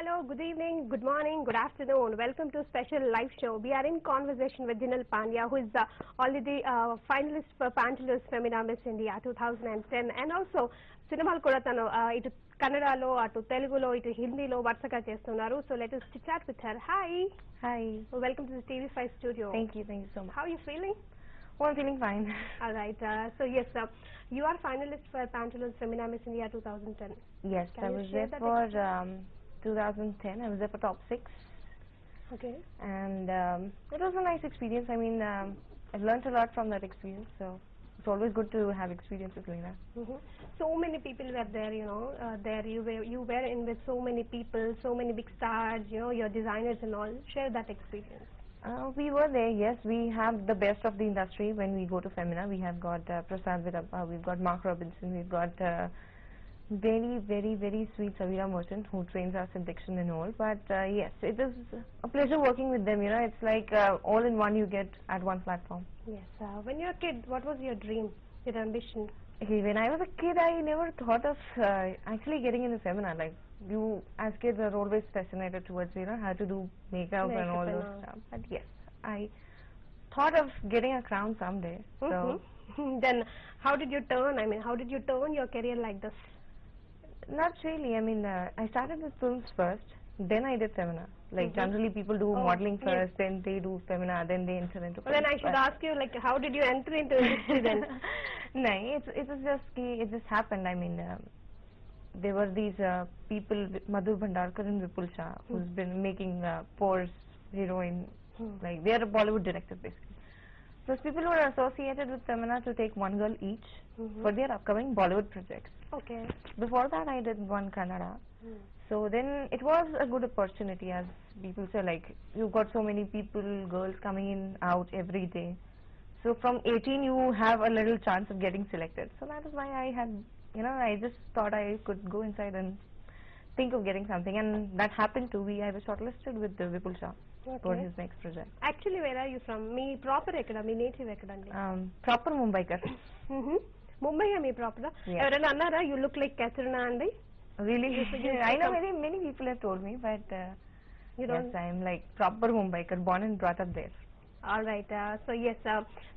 hello, good evening, good morning, good afternoon. Welcome to a special live show. We are in conversation with Jinal Pandya, who is already finalist for Pantaloons Femina Miss India 2010, and also సినిమాలు కూడా తను ఇటు కన్నడలో అటు తెలుగులో ఇటు హిందీలో వరుసగా చేస్తున్నారు. So let us chat with her. Hi. Hi. Welcome to the TV5 studio. Thank you so much. How are you feeling? Oh, I'm feeling fine. All right. So yes, you are finalist for Pantaloons Femina Miss India 2010. Yes, I was there for 2010. I was there for top 6. Okay. And it was a nice experience. I mean, I've learned a lot from that experience. So it's always good to have experiences like that. So many people were there, you know. There you were in with so many people, so many big stars, you know, your designers and all. Share that experience. We were there, yes. We have the best of the industry when we go to Femina. We have got Prasad Vidappa, we've got Mark Robinson, we've got very sweet Savira Merchant who trains us in diction and all. But yes, it is a pleasure working with them, you know. It's like all in one you get at one platform. Yes. When you were a kid, what was your dream, your ambition? Okay, when I was a kid, I never thought of actually getting into Femina. Like, you as kids are always fascinated towards, you know, how to do makeup and all those stuff. But yes, I thought of getting a crown someday. So Then how did you turn? I mean, how did you turn your career like this? not really. I mean, I started with films first, then I did Femina. Like generally people do modeling first, then they do Femina, then they enter into Well, then I should ask you, like, how did you enter into industry then? No, it was just happened. I mean, there were these people, Madhu Bhandarkar and Vipul Shah, who's been making Pores heroine, like they are Bollywood directors basically. Those people were associated with Femina to take one girl each for their upcoming Bollywood projects. Okay. Before that I did one Kannada. So then it was a good opportunity, as people say, like, you've got so many people, girls coming in, out every day. So from 18 you have a little chance of getting selected. So that is why I had, you know, I just thought I could go inside and think of getting something, and that happened to be, I was shortlisted with Vipul Shah for his next project. Actually, where are you from? Me proper ekkada, me native ekkada andi? Proper Mumbaikar. Mumbai me proper. Evarana annara you look like Katrina andi? Really? I know many people have told me, but you don't? Yes, I am like proper Mumbaikar, born and brought up there. All right. So yes.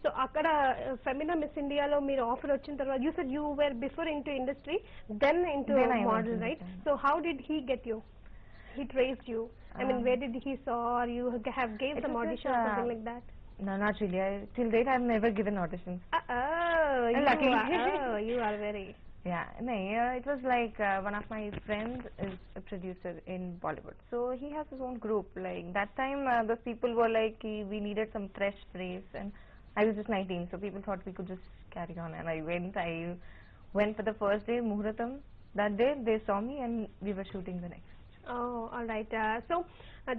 So akkada Femina Miss India lo meer offer vachin tarvata, you said you were before into industry, then into model, right? So how did he get you? He traced you. I mean, where did he saw, or you have gave some audition or something like that? No, not really. Till date I have never given auditions. You are very... Yeah, no, it was like one of my friends is a producer in Bollywood. So he has his own group. Like that time those people were like, we needed some fresh face, and I was just 19, so people thought we could just carry on, and I went for the first day, Muhuratam. That day they saw me and we were shooting the next. Oh, all right. So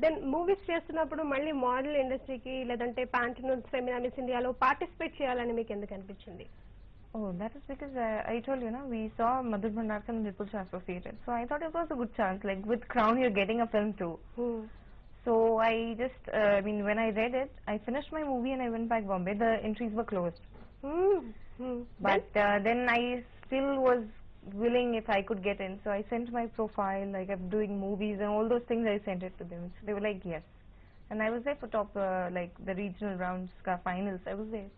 then movies చేస్తున్నప్పుడు మళ్ళీ model ఇండస్ట్రీకి లేదంటే Pantaloons Femina Miss India లో participate చేయాలని మీకు ఎందుకు అనిపించింది? Oh, that is because I told you, we saw Madhu Bhandarkar and Vipul Shah associated. So I thought it was a good chance. Like with Crown, you're getting a film too. So I just, I mean, when I read it, I finished my movie and I went back Bombay. The entries were closed. But then I still was willing if I could get in. So I sent my profile, like I'm doing movies and all those things. I sent it to them. So they were like, yes. And I was there for top, like the regional rounds, finals. I was there.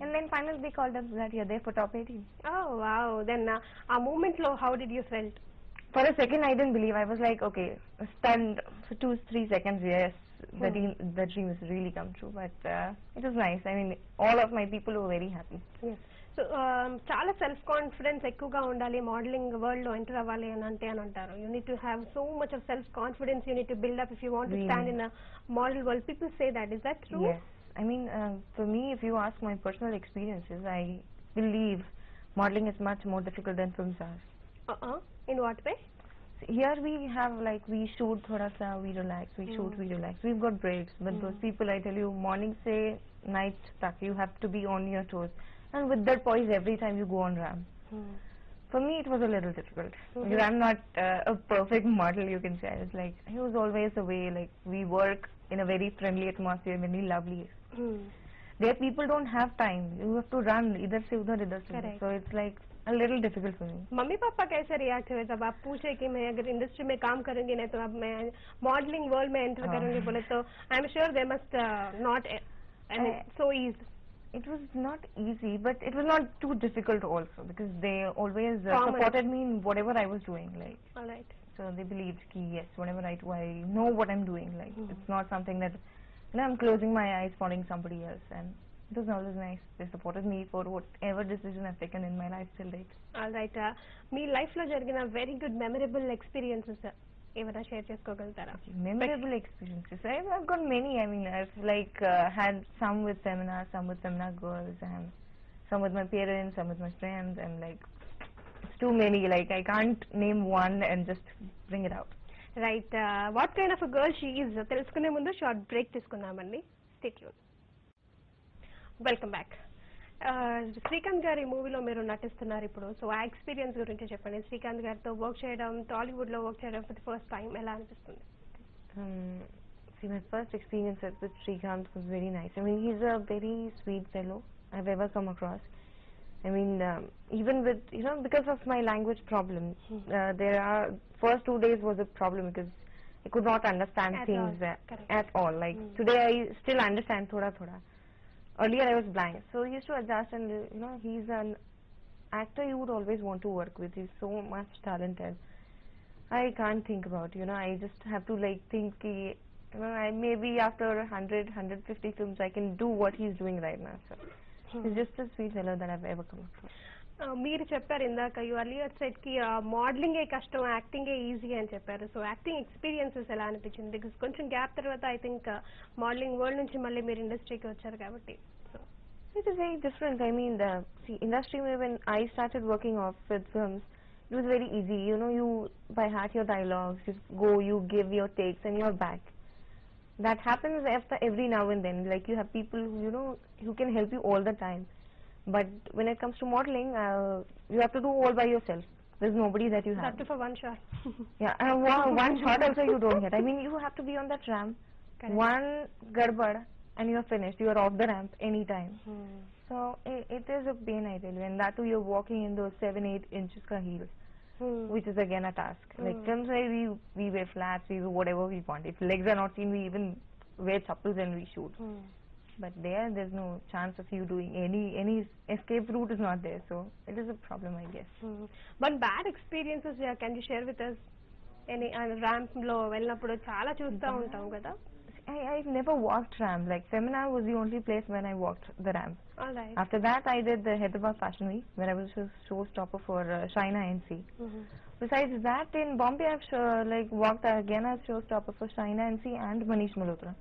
And then finally they called us that you're there for top 18. Oh wow! Then a moment low, how did you felt? For a second I didn't believe. I was like, okay, stunned for 2-3 seconds. Yes, the dream has really come true. But it was nice. I mean, all of my people were very happy. Yes. So చాలా self confidence ఎక్కువగా ఉండాలి modelling world లో enter అవ్వాలి అని అంటారు. You need to have so much of self confidence. You need to build up if you want to stand in a model world. People say that. Is that true? Yes. I mean, for me, if you ask my personal experiences, I believe modeling is much more difficult than films are. In what way? Here we have, like, we shoot thoda sa, we relax, we shoot, we relax. We've got breaks, but those people, I tell you, morning say night stuck, you have to be on your toes. And with that poise every time you go on ram. For me, it was a little difficult because I'm not a perfect model, you can say. I was like, he was always away. Like, we work in a very friendly atmosphere, very lovely. There people don't have time. You have to run, either se udhar, either se udhar. So it's like a little difficult for me. Mummy papa कैसे react हुए जब आप पूछे कि मैं अगर industry में काम करूंगी नहीं तो अब मैं मॉडलिंग वर्ल्ड में एंटर करूंगी बोले तो I am sure they must not I mean so easy. It was not easy, but it was not too difficult also because they always supported me in whatever I was doing. Like, all right. So they believed that yes, whatever I do, I know what I'm doing. Like, it's not something that I'm closing my eyes following somebody else. And it was always nice. They supported me for whatever decision I've taken in my life till date. All right. Me life లో జరిగిన very good memorable experiences ఏమైనా share చేసుకోగలుగుతారా? Memorable experiences. I've got many. I mean, I've had some with seminars, some with seminar girls, and some with my parents, some with my friends, and like it's too many. Like I can't name one and just bring it out. Right. What kind of a girl she is? తెలుసుకునే ముందు short break తీసుకుందామండి. Stay tuned. Welcome back. Srikanth గారి మూవీలో మీరు నటిస్తున్నారు ఇప్పుడు. So ఆ experience గురించి చెప్పండి. శ్రీకాంత్ గారితో వర్క్ చేయడం, టాలీవుడ్ లో వర్క్ చేయడం ఫర్ ది ఫస్ట్ టైం ఎలా అనిపిస్తుంది? See, my first experience with Srikanth was very nice. I mean, he's a very sweet fellow I've ever come across. I mean, even with, because of my language problem, there are, first 2 days was a problem because I could not understand things at all. Like, today I still understand thoda thoda. Earlier I was blind, so he used to adjust, and he's an actor you would always want to work with. He's so much talented. I can't think about, I just have to like think, I maybe after 150 films I can do what he's doing right now. So he's just a sweet fellow that I've ever come across. మీరు చెప్పారు ఇందాక you earlier said కి మోడలింగే కష్టం, యాక్టింగే easy అని చెప్పారు. So acting experiences ఎలా అనిపించింది? Because కొంచెం గ్యాప్ తర్వాత ఐ థింక్ మోడలింగ్ వరల్డ్ నుంచి మళ్ళీ మీరు ఇండస్ట్రీకి వచ్చారు కాబట్టి. So it is very different. I mean, the industry when I started working off with films, it was very easy. You by heart your dialogues, you go, you give your takes, and you're back. That happens after every now and then. Like you have people who can help you all the time. But when it comes to modeling, you have to do all by yourself. There's nobody that you have. Except for one shot. Yeah, and one shot also you don't get. I mean, you have to be on that ramp. Correct. One garbad and you're finished. You are off the ramp anytime. So it is a pain, I tell you. And that too, you're walking in those 7-8 inches ka heels, which is again a task. Like films where we wear flats, we wear whatever we want. If legs are not seen, we even wear chappals and we shoot. But there's no chance of you doing any escape route is not there, so it is a problem, I guess. But bad experiences, can you share with us? Any ramp lo velnappudu chaala chusta untam kada. I've never walked ramp. Like seminar was the only place when I walked the ramp. All right. After that, I did the Hyderabad Fashion Week where I was a showstopper for China NC. Besides that, in Bombay, I've walked again as showstopper for China NC and Manish Malhotra.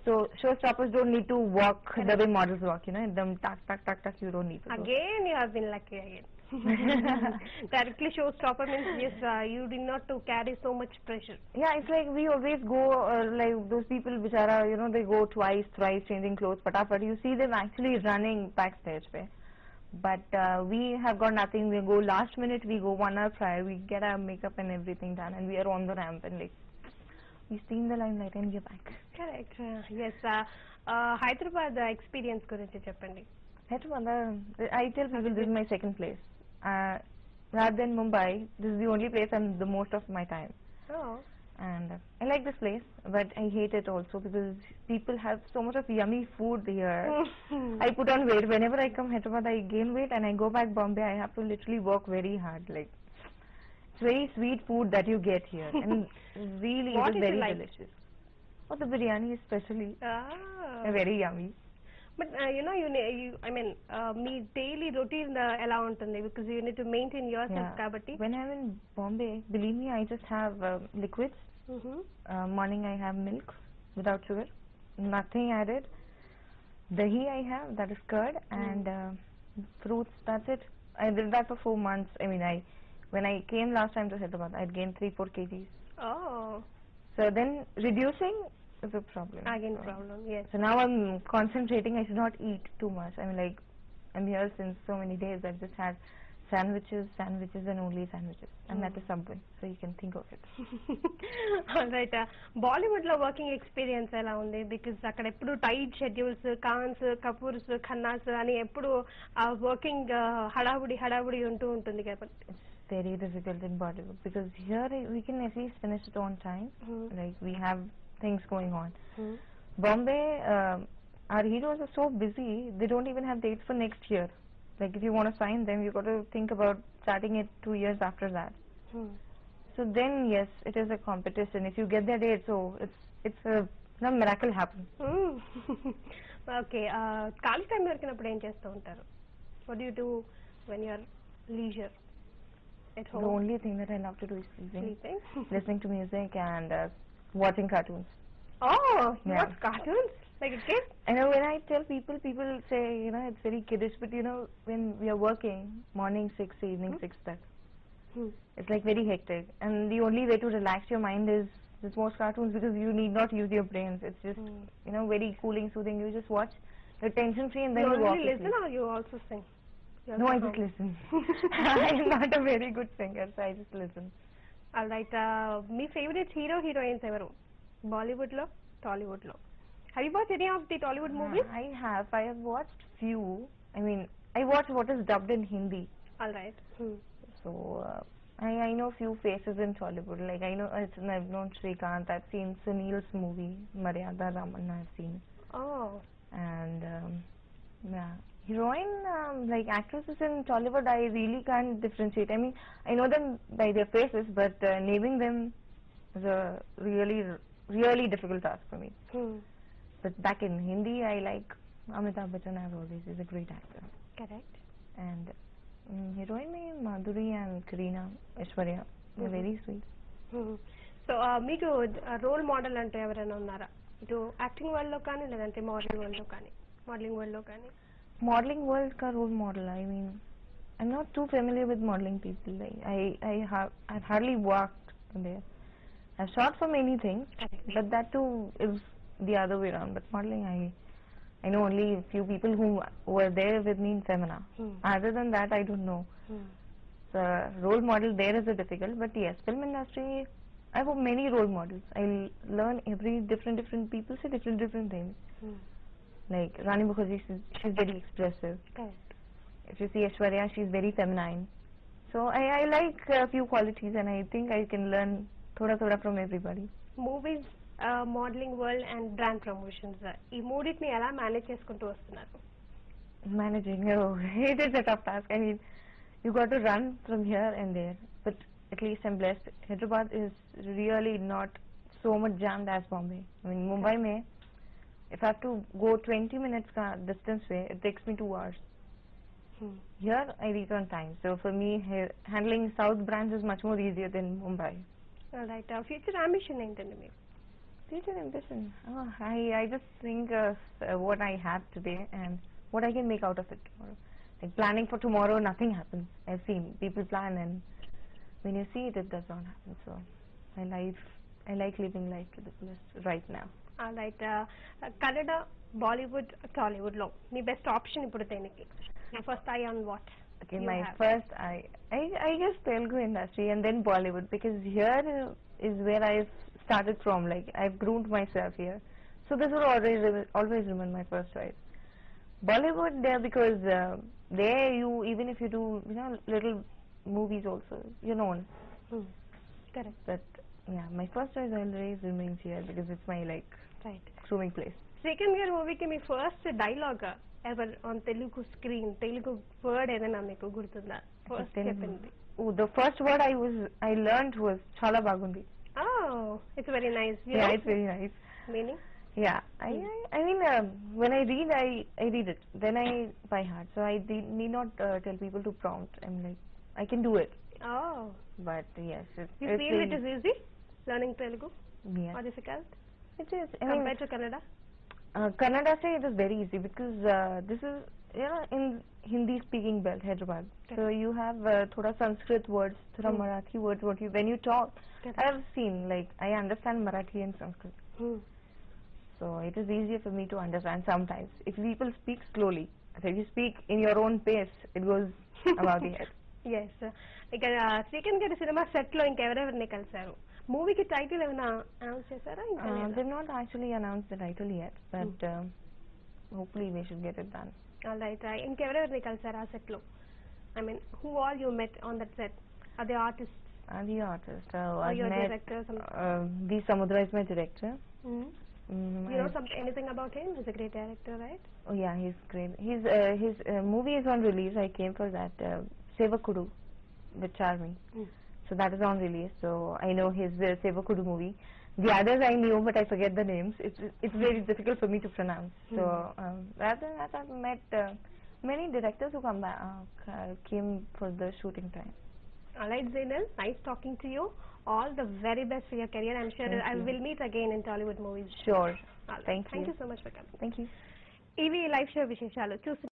So showstoppers don't need to walk the way models walk, them tuck, you don't need to. Again, you have been lucky again. Directly showstopper means yes, you did not to carry so much pressure. Yeah, it's like we always go like those people, bichara, they go twice, thrice changing clothes, but you see them actually running backstage. But we have got nothing. We go last minute, we go 1 hour prior, we get our makeup and everything done, and we are on the ramp and like. We see in the limelight and get back. Correct. Yes. Hyderabad experience gurinchi cheppandi. Hyderabad, I tell people this is my second place. Rather than Mumbai, this is the only place I'm the most of my time. Oh. And I like this place, but I hate it also because people have so much of yummy food here. I put on weight. Whenever I come Hyderabad, I gain weight, and I go back Bombay, I have to literally work very hard. Like, it's very sweet food that you get here, and really it is very delicious. Oh, the biryani especially. Very yummy. But I mean, me daily routine ela untundi because you need to maintain yourself kabatti. When I'm in Bombay, believe me, I just have liquids. Morning I have milk without sugar, nothing added. Dahi I have, that is curd, and fruits, that's it. I did that for 4 months. I mean, when I came last time to Hyderabad, I'd gained 3-4 kgs. Oh. So then reducing is a problem. Again problem, yes. So now I'm concentrating. I should not eat too much. I mean, like, I'm here since so many days. I've just had sandwiches, sandwiches and only sandwiches. And that is Subway, so you can think of it. Alright, Bollywood lo working experience ela undi because akkada eppudu tight schedules, Khans, Kapoors, Khannas ani eppudu working hadavudi untu untundi kabatti. It's very difficult in Bollywood because here we can at least finish it on time. Like we have things going on. Bombay, our heroes are so busy, they don't even have dates for next year. Like if you want to sign them, you got to think about starting it 2 years after that. So then, yes, it is a competition. If you get their date, so it's a miracle happen. Okay, ఖాళీ time దొరికినప్పుడు ఏం చేస్తూ ఉంటారు? What do you do when you're leisure at home? The only thing that I love to do is Sleeping? listening to music and watching cartoons. Oh, you Yeah. watch cartoons like a kid? I know when I tell people say, it's very kiddish, but when we are working, morning 6, evening 6, that it's like very hectic. And the only way to relax your mind is just watch cartoons because you need not use your brains. It's just, very cooling, soothing. You just watch, you're tension free and then you walk. You only listen or you also sing? No, I just listen. I'm not a very good singer, so I just listen. Alright, me favorite heroines ఎవరు? Bollywood lo, Tollywood lo? Have you watched any of the Tollywood movies? I have watched few. I mean, I watch what is dubbed in Hindi. Alright. So, I know few faces in Tollywood. Like I've known Shrikant. I've seen Sunil's movie, Maryada Raman. I've seen. Oh. And yeah, heroine like actresses in Tollywood, I really can't differentiate. I mean, I know them by their faces, but naming them is a really difficult task for me. But back in Hindi, I like Amitabh Bachchan as always. He's a great actor. Correct. And heroine Madhuri and Kareena, Aishwarya, they're very sweet. So, మీకు role model అంటే ఎవరైనా ఉన్నారా? ఇటు acting world లో కానీ లేదంటే modelling world లో కానీ? మోడలింగ్ వరల్డ్ లో కానీ? Modeling world ka role model. I mean, I'm not too familiar with modeling people. Like, I've hardly worked there. I've shot for many things, but that too is the other way around. But modeling, I know only a few people who were there with me in Femina. Other than that, I don't know. The role model there is a difficult, but yes, film industry, I have many role models. I learn every different people say different things. Like Rani Mukherjee, she's very expressive. Correct. If you see Aishwarya, she's very feminine. So I like a few qualities, and I think I can learn thoda from everybody. Movies, modeling world and brand promotions. ఈ మూడింటిని ఎలా manage చేసుకుంటూ వస్తున్నారు? Managing, it is a tough task. I mean, you got to run from here and there, but at least I'm blessed. Hyderabad is really not so much jammed as Bombay. I mean, Mumbai mein, if I have to go 20 minutes distance way, it takes me 2 hours. Here, I reach on time. So for me, handling South branch is much more easier than Mumbai. Alright, future ambition ఏంటండి మీకు? Future ambition? I just think of what I have today and what I can make out of it tomorrow. Like planning for tomorrow, nothing happens. I've seen people plan and when you see it, it does not happen. So I like living life to the fullest right now. Alright, Kannada, Bollywood, Tollywood లో మీ best option ఇప్పుడు దేనికి? Your first eye on what? Okay, my first I guess Telugu industry and then Bollywood because here is where I've started from. Like I've groomed myself here, so this will always remain my first choice. Bollywood there because there you even if you do little movies also you're known. Correct. But yeah, my first choice always remains here because it's my grooming place. Srikanth గారి మూవీకి మీ first dialogue ever on Telugu screen, Telugu word ఏదైనా మీకు గుర్తుందా? First చెప్పింది. Oh, the first word I learned was Chala Bagundi. Oh, it's very nice. Yeah, it's very nice. Meaning? Yeah, I mean when I read read it, then I by heart. So I need not tell people to prompt. I'm like I can do it. Oh. But yes, you feel it is easy learning Telugu? Yes. Or difficult? It is. Compared to Kannada? Kannada say it is very easy because this is in Hindi speaking belt Hyderabad. Okay. So you have thoda Sanskrit words, thoda Marathi words. When you talk, I have seen like I understand Marathi and Sanskrit. So it is easier for me to understand sometimes. If people speak slowly, if you speak in your own pace, it goes above the head. Yes. ఇక శ్రీకాంత్ గారి cinema set లో ఇంకెవరెవరిని కలిసారు? మూవీకి title ఏమైనా announce చేశారా? They've not actually announced the title yet, but hopefully we should get it done. All right. ఇంకెవరెవరిని కలిసారు ఆ set లో? I mean, who all you met on that set? Are the artists? The artist. Or your met, director? V. Samudra is my director. You know anything about him? He's a great director, right? Oh yeah, he's great. His movie is on release. I came for that Sevakudu with Charmi. So that is on release. So I know his Sevakudu movie. The others I knew, but I forget the names. It's very difficult for me to pronounce. So rather than that, I've met many directors who came for the shooting time. All right, Jinal, nice talking to you. All the very best for your career. I'm sure I will meet again in Tollywood movies. Sure. All right. Thank you. Thank you so much for coming. Thank you. EV live show విశేషాలు చూస్తున్నారు.